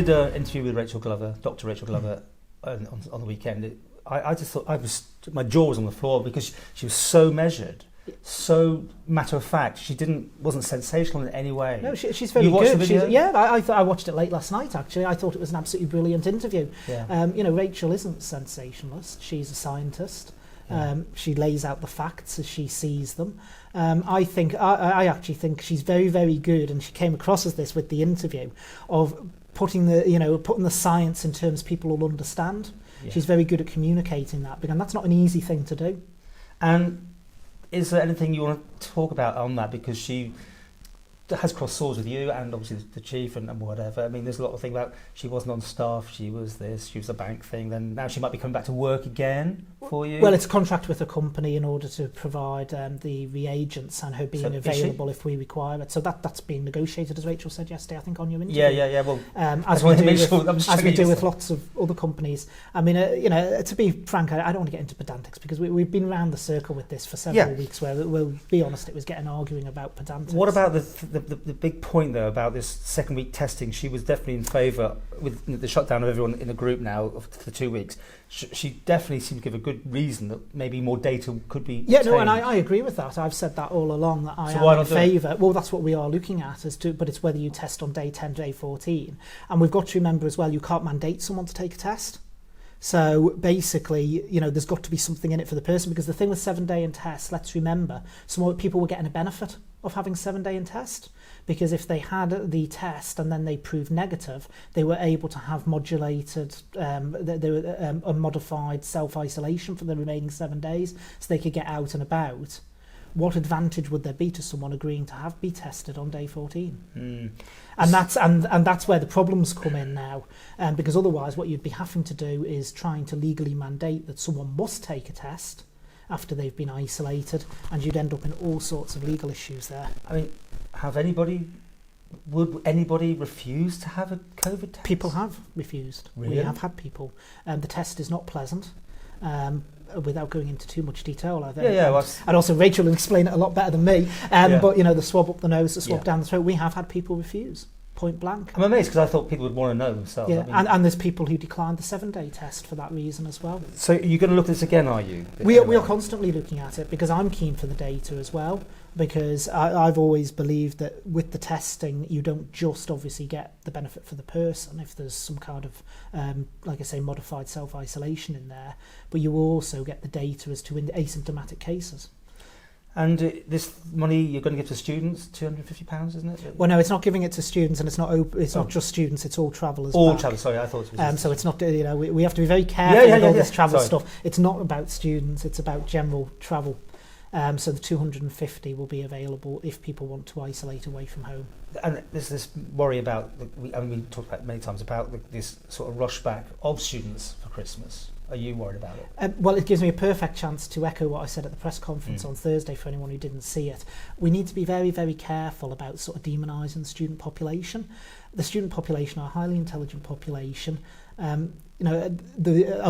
did an interview with Rachel Glover, Dr. Rachel Glover, on the weekend. I just thought my jaw was on the floor because she was so measured, so matter of fact. She wasn't sensational in any way. No, she's very good. I watched it late last night. Actually, I thought it was an absolutely brilliant interview. Yeah. Rachel isn't sensationalist. She's a scientist. Yeah. She lays out the facts as she sees them. I actually think she's very, very good, and she came across as this with the interview of putting the science in terms people will understand. Yeah. She's very good at communicating that, and that's not an easy thing to do. And is there anything you want to talk about on that? Because she has crossed swords with you and obviously the chief and whatever. I mean, there's a lot of things about she wasn't on staff, she was a bank thing, then now she might be coming back to work again for you. Well, it's a contract with a company in order to provide the reagents and her being available if we require it. So that's being negotiated, as Rachel said yesterday, I think, on your interview. Yeah. Well, as we do with lots of other companies. I mean, to be frank, I don't want to get into pedantics because we've been around the circle with this for several weeks where, we'll be honest, it was getting arguing about pedantics. What about the big point, though, about this second week testing? She was definitely in favour with the shutdown of everyone in the group now for 2 weeks. She definitely seemed to give a good reason that maybe more data could be obtained. And I agree with that. I've said that all along, that I am in favour. Well, that's what we are looking at, but it's whether you test on day 10, day 14. And we've got to remember as well, you can't mandate someone to take a test. So basically, there's got to be something in it for the person, because the thing with 7-day in test, let's remember, some people were getting a benefit of having 7-day in test, because if they had the test and then they proved negative, they were able to have modulated, a modified self-isolation for the remaining 7 days, so they could get out and about. What advantage would there be to someone agreeing to be tested on day 14? And that's where the problems come in now, because otherwise what you'd be having to do is trying to legally mandate that someone must take a test after they've been isolated, and you'd end up in all sorts of legal issues there. I mean, would anybody refuse to have a COVID test? People have refused. Really? We have had people. The test is not pleasant. Without going into too much detail, I think. And also Rachel will explain it a lot better than me. But the swab up the nose, the swab down the throat, we have had people refuse, point blank. I'm amazed because I thought people would want to know themselves. Yeah, and there's people who declined the 7-day test for that reason as well. So you're going to look at this again, are you? We are constantly looking at it, because I'm keen for the data as well, because I've always believed that with the testing you don't just obviously get the benefit for the person if there's some kind of like I say, modified self-isolation in there, but you also get the data as to asymptomatic cases. And this money you're going to give to students, £250, isn't it? Well, no, it's not giving it to students, and it's not just students. It's all travellers. All travellers. Sorry, I thought it was. So it's not. We have to be very careful with all this travel stuff. It's not about students. It's about general travel. So the 250 will be available if people want to isolate away from home. And there's this worry about. We talked about many times about this sort of rush back of students for Christmas. Are you worried about it? Well, it gives me a perfect chance to echo what I said at the press conference on Thursday for anyone who didn't see it. We need to be very, very careful about sort of demonising the student population. The student population are a highly intelligent population. A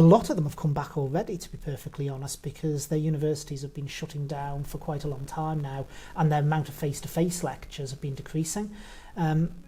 lot of them have come back already, to be perfectly honest, because their universities have been shutting down for quite a long time now, and their amount of face-to-face lectures have been decreasing.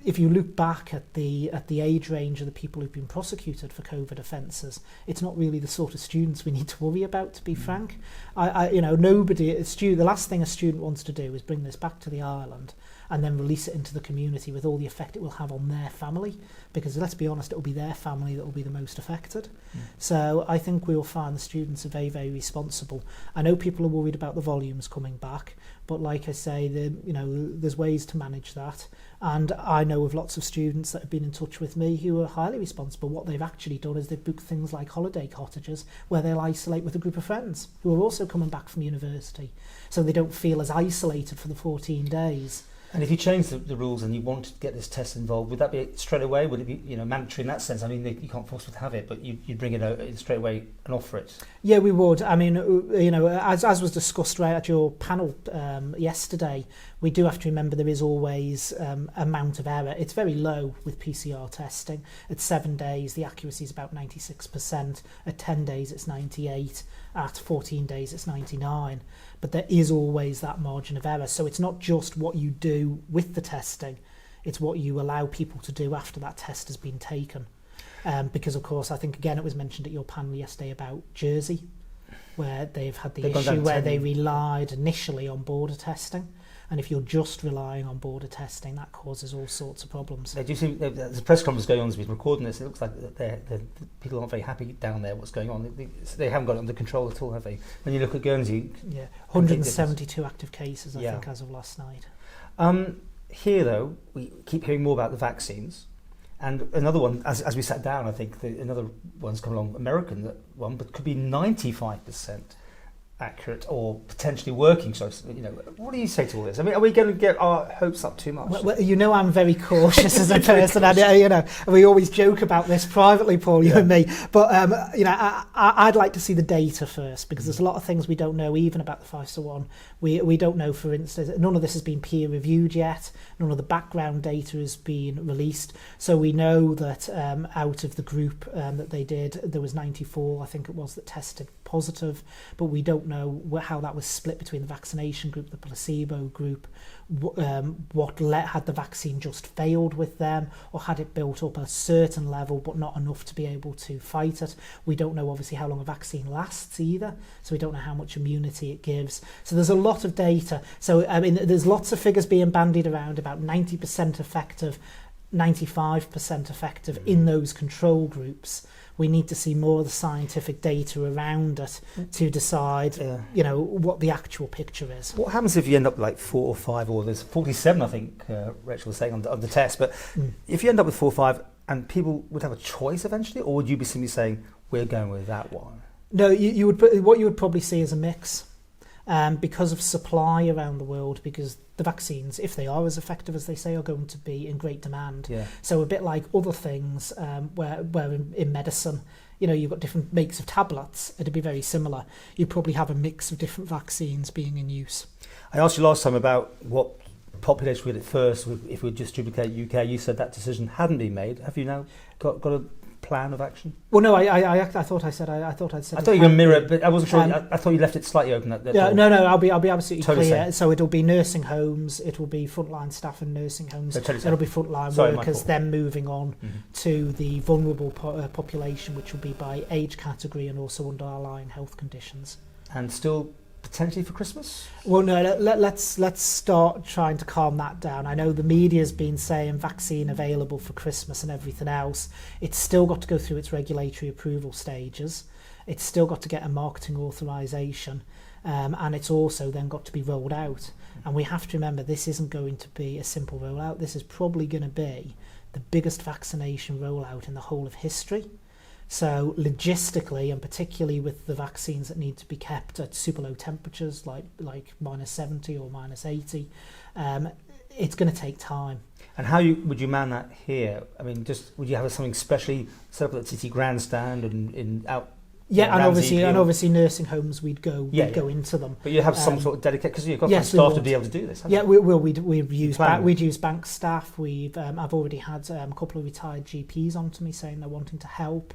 If you look back at the age range of the people who've been prosecuted for COVID offences, it's not really the sort of students we need to worry about, to be frank. The last thing a student wants to do is bring this back to the island and then release it into the community with all the effect it will have on their family, because let's be honest, it will be their family that will be the most affected. So I think we will find the students are very, very responsible. I know people are worried about the volumes coming back, but like I say, there's ways to manage that. And I know of lots of students that have been in touch with me who are highly responsible. What they've actually done is they've booked things like holiday cottages where they'll isolate with a group of friends who are also coming back from university, so they don't feel as isolated for the 14 days. And if you change the rules and you want to get this test involved, would that be straight away? Would it be mandatory in that sense? I mean, you can't force them to have it, but you'd bring it out straight away and offer it. Yeah, we would. I mean, as was discussed right at your panel yesterday, we do have to remember there is always amount of error. It's very low with PCR testing. At 7 days, the accuracy is about 96%. At 10 days, it's 98%. At 14 days, it's 99%. But there is always that margin of error. So it's not just what you do with the testing. It's what you allow people to do after that test has been taken. Because, of course, I think, again, it was mentioned at your panel yesterday about Jersey, where they've had the issue where they relied initially on border testing. And if you're just relying on border testing, that causes all sorts of problems. Do you see, there's a press conference going on as we're recording this. It looks like the people aren't very happy down there, what's going on. They haven't got it under control at all, have they? When you look at Guernsey... Yeah, 172 active cases, I think, as of last night. Here, though, we keep hearing more about the vaccines. And another one, as we sat down, I think another one's come along, American one, but could be 95% accurate or potentially working. So, what do you say to all this? I mean, are we going to get our hopes up too much? Well, I'm very cautious as a person. And, we always joke about this privately, Paul, you and me. But I'd like to see the data first, because there's a lot of things we don't know, even about the Pfizer one. We don't know, for instance, none of this has been peer reviewed yet. None of the background data has been released. So we know that out of the group that they did, there was 94, I think it was, that tested positive, but we don't know how that was split between the vaccination group, the placebo group, had the vaccine just failed with them, or had it built up a certain level but not enough to be able to fight it. We don't know, obviously, how long a vaccine lasts either, so we don't know how much immunity it gives. So there's a lot of data. So, I mean, there's lots of figures being bandied around about 90% effective, 95% effective in those control groups. We need to see more of the scientific data around it to decide, what the actual picture is. What happens if you end up like 4 or 5, or there's 47, I think Rachel was saying on the test, but if you end up with 4 or 5, and people would have a choice eventually, or would you be simply saying, we're going with that one? No, what you would probably see is a mix. Because of supply around the world, because the vaccines, if they are as effective as they say, are going to be in great demand. Yeah. So a bit like other things where in medicine, you've got different makes of tablets, it'd be very similar. You'd probably have a mix of different vaccines being in use. I asked you last time about what population we had at first, if we'd just duplicate UK. You said that decision hadn't been made. Have you now got a plan of action? Well, no, I thought I'd said. I thought you were going to mirror it, but I wasn't sure. I thought you left it slightly open. No, I'll be absolutely totally clear. Same. So it'll be nursing homes, it'll be frontline staff in nursing homes, it'll be frontline workers, then moving on to the vulnerable population, which will be by age category and also underlying health conditions. And still potentially for Christmas? Well, no, let's start trying to calm that down. I know the media's been saying vaccine available for Christmas and everything else. It's still got to go through its regulatory approval stages. It's still got to get a marketing authorisation, and it's also then got to be rolled out. And we have to remember, this isn't going to be a simple rollout. This is probably going to be the biggest vaccination rollout in the whole of history. So logistically, and particularly with the vaccines that need to be kept at super low temperatures, like minus 70 or minus 80, it's going to take time. And how would you man that here? I mean, would you have something specially set up at the city grandstand and out? Yeah, and obviously nursing homes, we'd go into them. But you have some sort of dedicated, because you've got staff to be able to do this. Yeah, we'd use bank staff. I've already had a couple of retired GPs on to me saying they're wanting to help.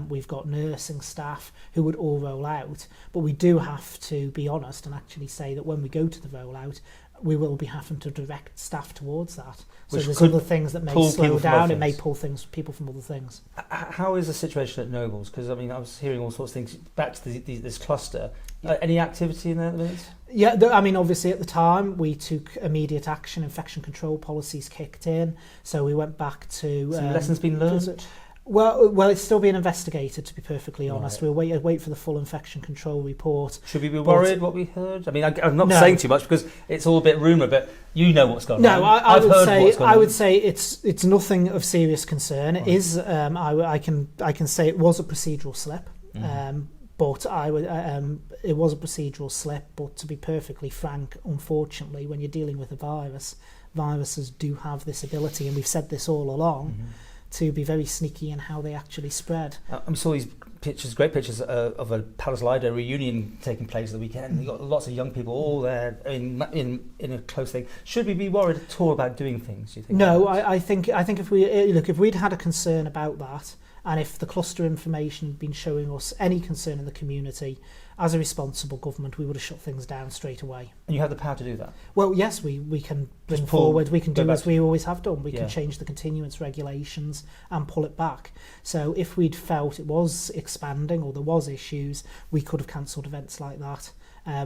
We've got nursing staff who would all roll out. But we do have to be honest and actually say that when we go to the rollout, we will be having to direct staff towards that. So there's other things that may slow down. It may pull people from other things. How is the situation at Nobles? Because I was hearing all sorts of things back to this cluster. Any activity in there at the minute? Yeah, obviously at the time we took immediate action. Infection control policies kicked in, so we went back to. Some lessons been learned. Well, it's still being investigated, to be perfectly honest. We'll wait for the full infection control report. Should we be worried what we heard? I mean, I'm not saying too much because it's all a bit rumour, but you know what's going on. No, I would say it's nothing of serious concern. It is. I can say it was a procedural slip. But it was a procedural slip. But to be perfectly frank, unfortunately, when you're dealing with a virus, viruses do have this ability, and we've said this all along. To be very sneaky in how they actually spread. I saw these great pictures of a Palace Lido reunion taking place the weekend. You've got lots of young people all there in a close thing. Should we be worried at all about doing things, do you think? No, I think if we'd had a concern about that, and if the cluster information had been showing us any concern in the community, as a responsible government, we would have shut things down straight away. And you have the power to do that? Well, yes, we can bring forward, we can do as we always have done. We Yeah. can change the continuance regulations and pull it back. So if we'd felt it was expanding or there was issues, we could have cancelled events like that.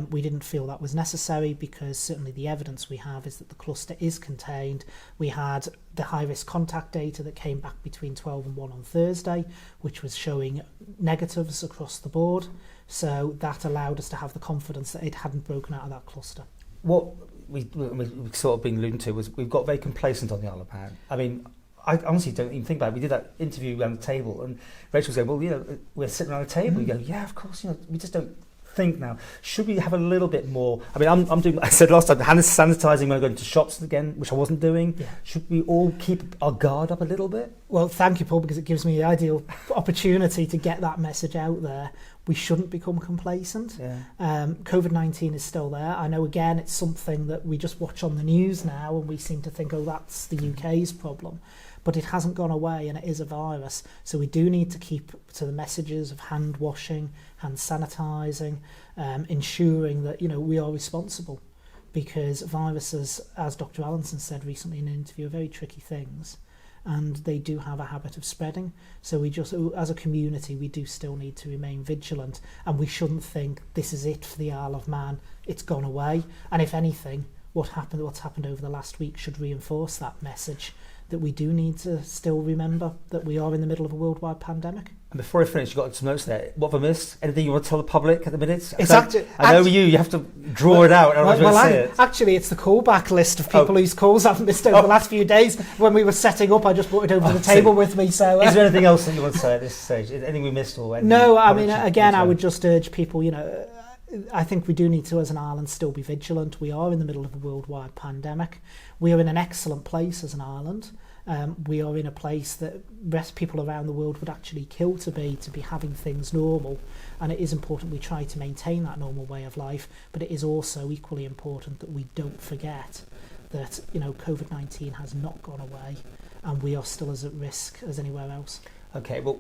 We didn't feel that was necessary because certainly the evidence we have is that the cluster is contained. We had the high-risk contact data that came back between 12 and 1 on Thursday, which was showing negatives across the board. So that allowed us to have the confidence that it hadn't broken out of that cluster. What we've sort of been alluding to was we've got very complacent on the Isle of Man. I mean, I honestly don't even think about it. We did that interview around the table and Rachel was going, well, you know, we're sitting around a table. We go, yeah, of course, you know, we just don't think now. Should we have a little bit more? I mean, I'm doing, I said last time, hand sanitising when I go into shops again, which I wasn't doing. Yeah. Should we all keep our guard up a little bit? Well, thank you, Paul, because it gives me the ideal opportunity to get that message out there. We shouldn't become complacent. Yeah. COVID-19 is still there. I know, again, it's something that we just watch on the news now and we seem to think, oh, that's the UK's problem. But it hasn't gone away and it is a virus. So we do need to keep to the messages of hand washing, hand sanitising, ensuring that, you know, we are responsible. Because viruses, as Dr. Allinson said recently in an interview, are very tricky things. And they do have a habit of spreading. So we just, as a community, we do still need to remain vigilant. And we shouldn't think this is it for the Isle of Man. It's gone away. And if anything, what's happened over the last week should reinforce that message, that we do need to still remember that we are in the middle of a worldwide pandemic. And before I finish, you've got some notes there. What have I missed? Anything you want to tell the public at the minute? Exactly. I know you have to draw it out. Actually, it's the callback list of people whose calls I've missed over the last few days. When we were setting up, I just brought it over to the table with me. So, is there anything else that you want to say at this stage? Anything we missed? Or no, I mean, again, I would just urge people, you know, I think we do need to, as an island, still be vigilant. We are in the middle of a worldwide pandemic. We are in an excellent place as an island. We are in a place that rest people around the world would actually kill to be having things normal, and it is important we try to maintain that normal way of life, but it is also equally important that we don't forget that, you know, COVID-19 has not gone away and we are still as at risk as anywhere else. Okay, well,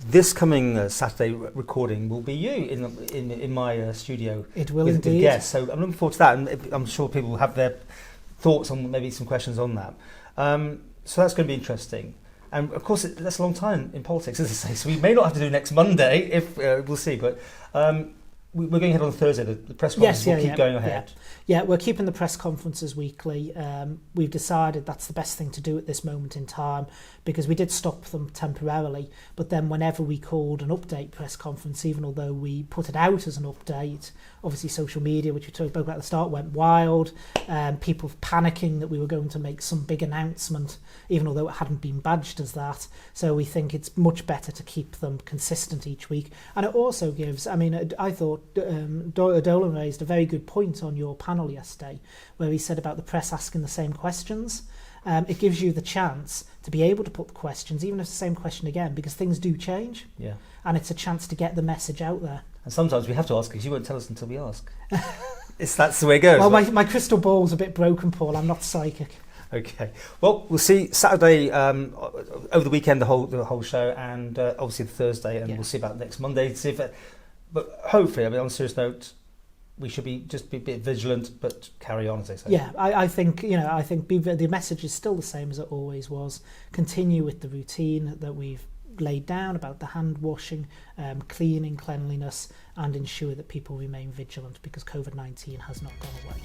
this coming Saturday recording will be you in my studio. It will with indeed. Guests, so I'm looking forward to that, and I'm sure people will have their thoughts on, maybe some questions on that. So that's going to be interesting. And of course, that's a long time in politics, as I say. So we may not have to do next Monday, if we'll see. But we're going ahead on Thursday. The press conference will keep going ahead. Yeah, we're keeping the press conferences weekly. We've decided that's the best thing to do at this moment in time, because we did stop them temporarily. But then whenever we called an update press conference, even although we put it out as an update, obviously social media, which we talked about at the start, went wild. People panicking that we were going to make some big announcement, even although it hadn't been badged as that. So we think it's much better to keep them consistent each week. And it also gives, I mean, I thought Dolan raised a very good point on your panel yesterday, where he said about the press asking the same questions. It gives you the chance to be able to put the questions, even if it's the same question again, because things do change. Yeah. And it's a chance to get the message out there. And sometimes we have to ask, because you won't tell us until we ask. That's the way it goes. Well, my crystal ball's a bit broken, Paul. I'm not psychic. Okay. Well, we'll see Saturday, over the weekend, the whole show, and obviously Thursday, and we'll see about next Monday to see if but hopefully, I mean, on a serious note, we should be a bit vigilant, but carry on, as they say. Yeah, I think the message is still the same as it always was. Continue with the routine that we've laid down about the hand washing, cleaning, cleanliness, and ensure that people remain vigilant, because COVID-19 has not gone away.